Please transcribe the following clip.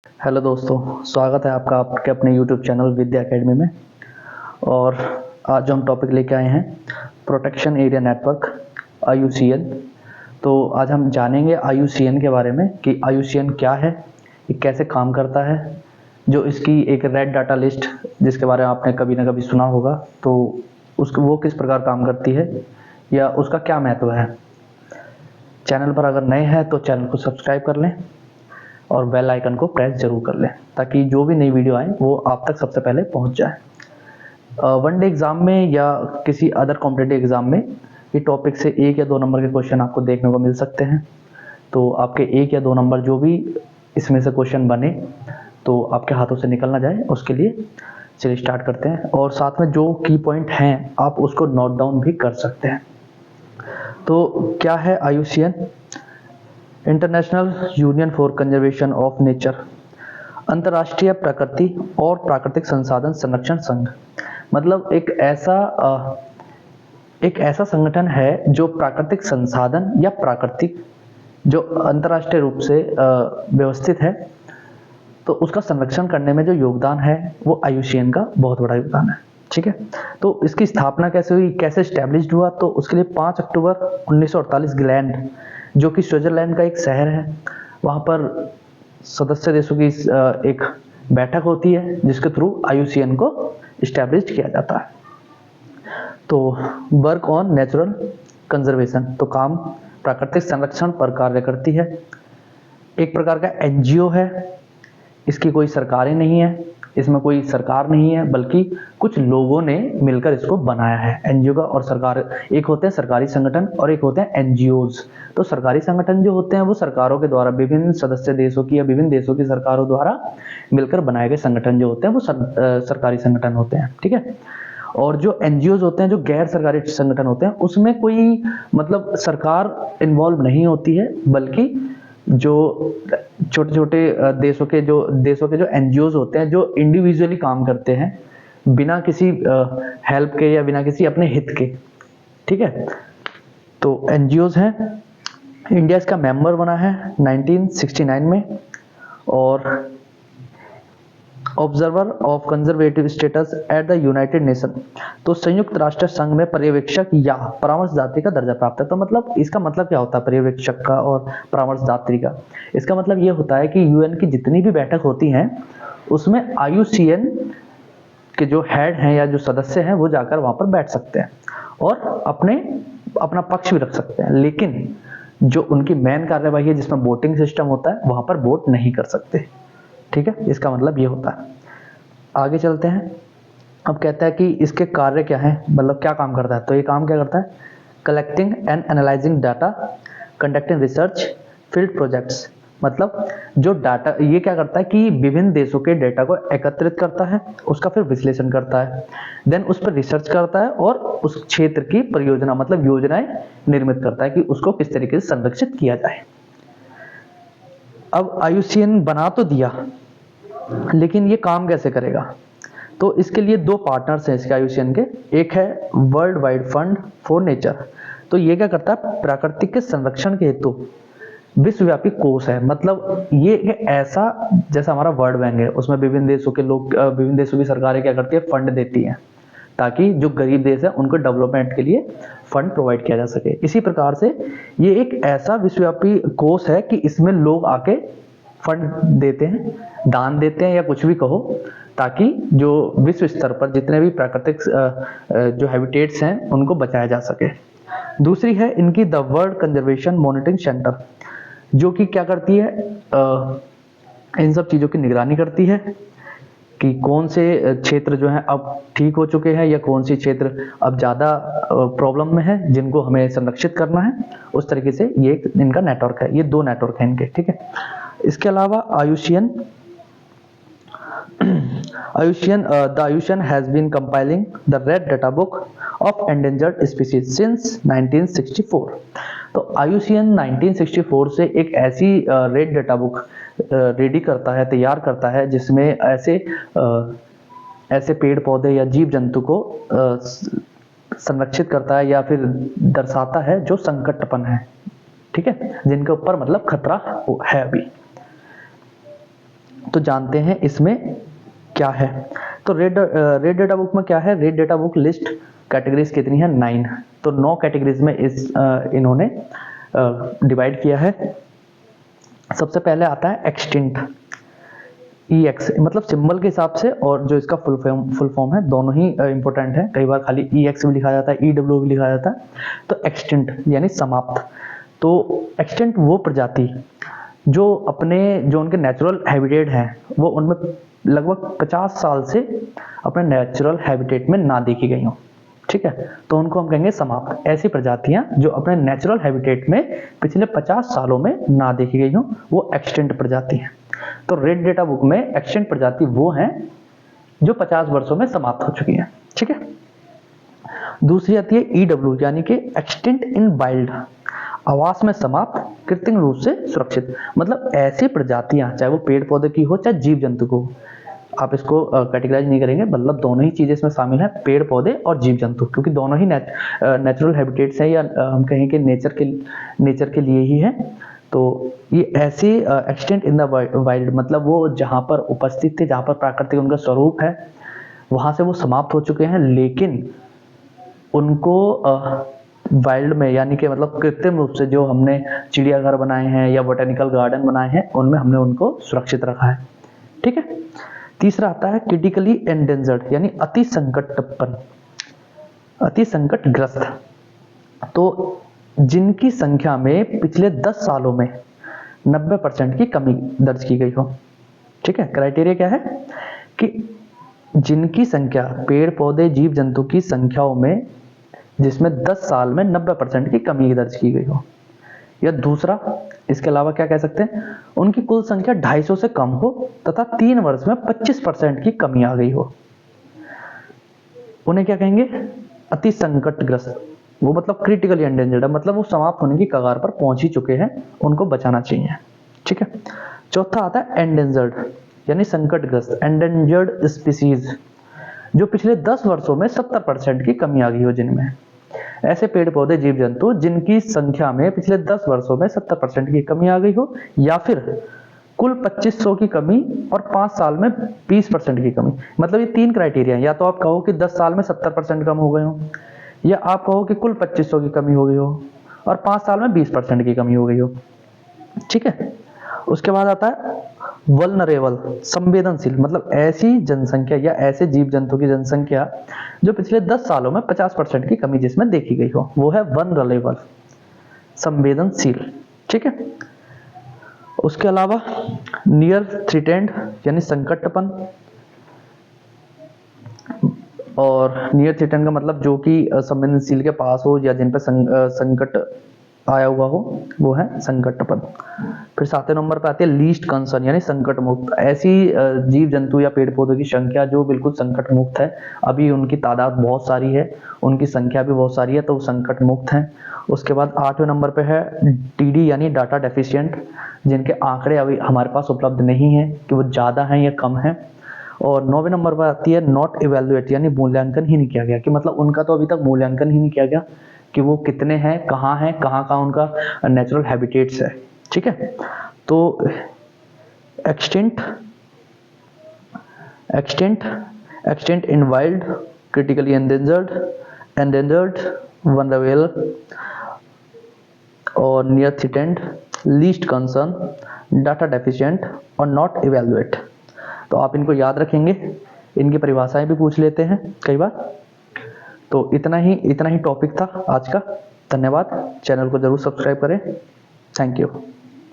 Hello दोस्तों, स्वागत है आपका आपके अपने यूट्यूब चैनल विद्या एकेडमी में। और आज जो हम टॉपिक लेके आए हैं प्रोटेक्शन एरिया नेटवर्क IUCN। तो आज हम जानेंगे IUCN के बारे में कि IUCN क्या है, ये कैसे काम करता है, जो इसकी एक रेड डाटा लिस्ट जिसके बारे में आपने कभी ना कभी सुना होगा, तो उसको वो किस प्रकार काम करती है या उसका क्या महत्व है। चैनल पर अगर नए हैं तो चैनल को सब्सक्राइब कर लें और बेल आइकन को प्रेस जरूर कर लें ताकि जो भी नई वीडियो आए वो आप तक सबसे पहले पहुंच जाए। वन डे एग्जाम में या किसी अदर कॉम्पिटिटिव एग्जाम में ये टॉपिक से 1 या 2 नंबर के क्वेश्चन आपको देखने को मिल सकते हैं। तो आपके 1 या 2 नंबर जो भी इसमें से क्वेश्चन बने तो आपके हाथों से निकल ना जाए, उसके लिए चलिए स्टार्ट करते हैं। और साथ में जो की पॉइंट हैं आप उसको नोट डाउन भी कर सकते हैं। तो क्या है IUCN? International union for conservation of nature, अंतर्राष्ट्रीय प्रकृति और प्राकृतिक संसाधन संरक्षण संघ। मतलब एक ऐसा संगठन है जो प्राकृतिक संसाधन या प्राकृतिक जो अंतर्राष्ट्रीय रूप से व्यवस्थित है, तो उसका संरक्षण करने में जो योगदान है वो IUCN का बहुत बड़ा योगदान है। ठीक है, तो इसकी स्थापना कैसे हुई, कैसे स्टैब्लिश्ड हुआ? तो उसके लिए 5 अक्टूबर 1948 ग्लैंड, जो कि स्विट्जरलैंड का एक शहर है, वहाँ पर सदस्य देशों की एक बैठक होती है जिसके थ्रू IUCN को स्टैब्लिश किया जाता है। तो वर्क ऑन नेचुरल कंजर्वेशन, तो काम प्राकृतिक संरक्षण पर कार्य करती है। एक प्रकार का NGO है, इसकी कोई सरकारें नहीं है, इसमें कोई सरकार नहीं है, बल्कि कुछ लोगों ने मिलकर इसको बनाया है। NGO का और सरकार, एक होते हैं सरकारी संगठन और एक होते हैं NGOs। तो सरकारी संगठन जो होते हैं वो सरकारों के द्वारा, विभिन्न सदस्य देशों की या विभिन्न देशों की सरकारों द्वारा मिलकर बनाए गए संगठन जो होते हैं वो सरकारी संगठन होते हैं। ठीक है, और जो NGOs होते हैं, जो गैर सरकारी संगठन होते हैं, उसमें कोई मतलब सरकार इन्वॉल्व नहीं होती है, बल्कि जो छोटे छोटे देशों के जो NGOs होते हैं, जो इंडिविजुअली काम करते हैं बिना किसी हेल्प के या बिना किसी अपने हित के। ठीक है, तो NGOs हैं। इंडिया इसका मेंबर बना है 1969 में, और observer of conservative status at the United nation, तो संयुक्त राष्ट्र संघ में पर्यवेक्षक या परामर्शदात्री का दर्जा प्राप्त है। तो मतलब इसका मतलब क्या होता है पर्यवेक्षक का और परामर्शदात्री का? इसका मतलब ये होता है कि UN की जितनी भी बैठक होती हैं उसमें IUCN के जो हेड हैं या जो सदस्य हैं वो जाकर वहां पर बैठ सकते हैं और अपना पक्ष भी रख सकते हैं, लेकिन जो उनकी मेन कार्यवाही है जिसमें वोटिंग सिस्टम होता है वहां पर वोट नहीं कर सकते। ठीक है, इसका मतलब ये होता है। आगे चलते हैं। अब कहता है कि इसके कार्य क्या है, मतलब क्या काम करता है। तो ये काम क्या करता है? Collecting and analysing data, conducting research, field projects. मतलब जो डाटा, ये क्या करता है कि विभिन्न देशों के डेटा को एकत्रित करता है, उसका फिर विश्लेषण करता है, देन उस पर रिसर्च करता है और उस क्षेत्र की परियोजना मतलब योजनाएं निर्मित करता है कि उसको किस तरीके से संरक्षित किया जाए। अब IUCN बना तो दिया, लेकिन ये काम कैसे करेगा? तो इसके लिए 2 पार्टनर्स हैं इसके IUCN के। एक है world wide fund for nature, तो ये क्या करता है? प्राकृतिक के संरक्षण के हेतु विश्वव्यापी कोष है। मतलब ये ऐसा, जैसा हमारा वर्ल्ड बैंक है, उसमें विभिन्न देशों के लोग, विभिन्न देशों की सरकारें क्या करती है? फंड देती हैं ताकि जो गरीब देश है उनको डेवलपमेंट के लिए फंड प्रोवाइड किया जा सके। इसी प्रकार से ये एक ऐसा विश्वव्यापी कोष है कि इसमें लोग आके फंड देते हैं, दान देते हैं या कुछ भी कहो, ताकि जो विश्व स्तर पर जितने भी प्राकृतिक जो हैबिटेट्स हैं उनको बचाया जा सके। दूसरी है इनकी the world conservation monitoring centre, जो कि क्या करती है? इन सब चीज़ों की निगरानी करती है कि कौन से क्षेत्र जो है अब ठीक हो चुके हैं या कौन से क्षेत्र अब ज़्यादा प्रॉब्लम में है जिनको हमें संरक्षित करना है। उस तरीके से ये एक इनका नेटवर्क है, ये 2 नेटवर्क हैं इनके। ठीक है, इसके अलावा IUCN the IUCN has been compiling the Red Data Book of Endangered Species since 1964। तो IUCN 1964 से एक ऐसी रेड डाटा बुक रेडी करता है, तैयार करता है, जिसमें ऐसे पेड़ पौधे या जीव जंतु को संरक्षित करता है या फिर दर्शाता है जो संकटपन है। ठीक है, जिनके ऊपर मतलब खतरा है अभी। तो जानते हैं इसमें क्या है। तो रेड डेटा बुक में क्या है, red data book list categories कितनी है, 9। तो 9 कैटेगरीज में इन्होंने डिवाइड किया है। सबसे पहले आता है एक्सटिंक्ट, EX मतलब सिंबल के हिसाब से और जो इसका फुल फॉर्म है, दोनों ही इंपॉर्टेंट है। कई बार खाली EX भी लिखा जाता है, EW भी लिखा जाता है। तो एक्सटिंक्ट यानी समाप्त। तो एक्सटिंक्ट वो प्रजाति जो उनके नेचुरल हैबिटेट हैं, वो उनमें लगभग 50 साल से अपने नेचुरल हैबिटेट में ना देखी गई हों, ठीक है, तो उनको हम कहेंगे समाप्त। ऐसी प्रजातियां जो अपने नेचुरल हैबिटेट में पिछले 50 सालों में ना देखी गई हों, वो एक्सटिंक्ट प्रजाति हैं। तो रेड डेटा बुक में एक्सटिंक्ट प्रजाति वो हैं जो 50 वर्षों में समाप्त हो चुकी हैं, ठीक है। दूसरी आती है EW यानी कि एक्सटिंक्ट इन वाइल्ड, आवास में समाप्त, कृत्रिम रूप से सुरक्षित। मतलब ऐसी प्रजातियां, चाहे वो पेड़ पौधे की हो चाहे जीव जंतु को, आप इसको कैटेगराइज नहीं करेंगे, मतलब दोनों ही चीजें इसमें शामिल हैं, पेड़ पौधे और जीव जंतु, क्योंकि दोनों ही नेचुरल हैबिटेट्स हैं, या हम कहें कि नेचर के लिए ही है। तो ये ऐसी एक्सटिंक्ट इन द वाइल्ड मतलब वो जहाँ पर उपस्थित थे, जहाँ पर प्राकृतिक उनका स्वरूप है, वहां से वो समाप्त हो चुके हैं, लेकिन उनको वाइल्ड में यानी कि मतलब कृत्रिम रूप से जो हमने चिड़ियाघर बनाए हैं या बोटेनिकल गार्डन बनाए हैं, उनमें हमने उनको सुरक्षित रखा है, ठीक है। तीसरा आता है क्रिटिकली एंडेंजर्ड यानी अति संकटपन, अति संकटग्रस्त। तो जिनकी संख्या में पिछले 10 सालों में 90% की कमी दर्ज की गई हो, ठीक है। क्राइटेरिया क्या है कि जिनकी संख्या, पेड़ पौधे जीव जंतु की संख्याओं में जिसमें 10 साल में 90% की कमी दर्ज की गई हो, या दूसरा इसके अलावा क्या कह सकते हैं, उनकी कुल संख्या 250 से कम हो तथा 3 वर्ष में 25% की कमी आ गई हो, उन्हें क्या कहेंगे, अति संकटग्रस्त। वो मतलब क्रिटिकली एंडेंजर्ड है, मतलब वो समाप्त होने की कगार पर पहुंच ही चुके हैं, उनको बचाना चाहिए, ठीक है। चौथा आता है एंडेंजर्ड यानी संकटग्रस्त, एंडेंजर्ड स्पीसीज, जो पिछले 10 वर्षों में 70% की कमी आ गई हो, जिनमें ऐसे पेड़ पौधे जीव जंतु जिनकी संख्या में पिछले 10 वर्षों में 70% की कमी आ गई हो, या फिर कुल 2500 की कमी और 5 साल में 20% की कमी। मतलब ये 3 क्राइटेरिया, या तो आप कहो कि 10 साल में 70% कम हो गए हो, या आप कहो कि कुल 2500 की कमी हो गई हो और 5 साल में 20% की कमी हो गई हो, ठीक है। उसके बाद आता है वल्नरेबल, संवेदनशील, मतलब ऐसी जनसंख्या या ऐसे जीव जंतु की जनसंख्या जो पिछले 10 सालों में 50% की कमी जिसमें देखी गई हो, वो है वल्नरेबल, संवेदनशील, ठीक है। उसके अलावा नियर थ्रेटेंड यानी संकटपन, और नियर थ्रेटेंड का मतलब जो कि संवेदनशील के पास हो या जिन पर संकट आया हुआ हो, वो है संकटपन। फिर 7वें नंबर पे आती है लीस्ट कंसर्न यानी संकट मुक्त, ऐसी जीव जंतु या पेड़ पौधों की संख्या जो बिल्कुल संकट मुक्त है, अभी उनकी तादाद बहुत सारी है, उनकी संख्या भी बहुत सारी है, तो वो संकट मुक्त हैं। उसके बाद 8वें नंबर पे है DD यानी डाटा डेफिशिएंट, जिनके आंकड़े अभी हमारे पास उपलब्ध नहीं है कि वो ज़्यादा हैं या कम हैं। और 9वें नंबर पर आती है नॉट इवेल्युएट यानी मूल्यांकन ही नहीं किया गया, कि मतलब उनका तो अभी तक मूल्यांकन ही नहीं किया गया कि वो कितने हैं, कहाँ उनका नेचुरल हैबिटेट्स है, ठीक है। तो extinct in wild, critically endangered, vulnerable और near threatened, least concern, data deficient और नॉट इवेल्युएट। तो आप इनको याद रखेंगे, इनकी परिभाषाएं भी पूछ लेते हैं कई बार। तो इतना ही टॉपिक था आज का। धन्यवाद, चैनल को जरूर सब्सक्राइब करें। Thank you.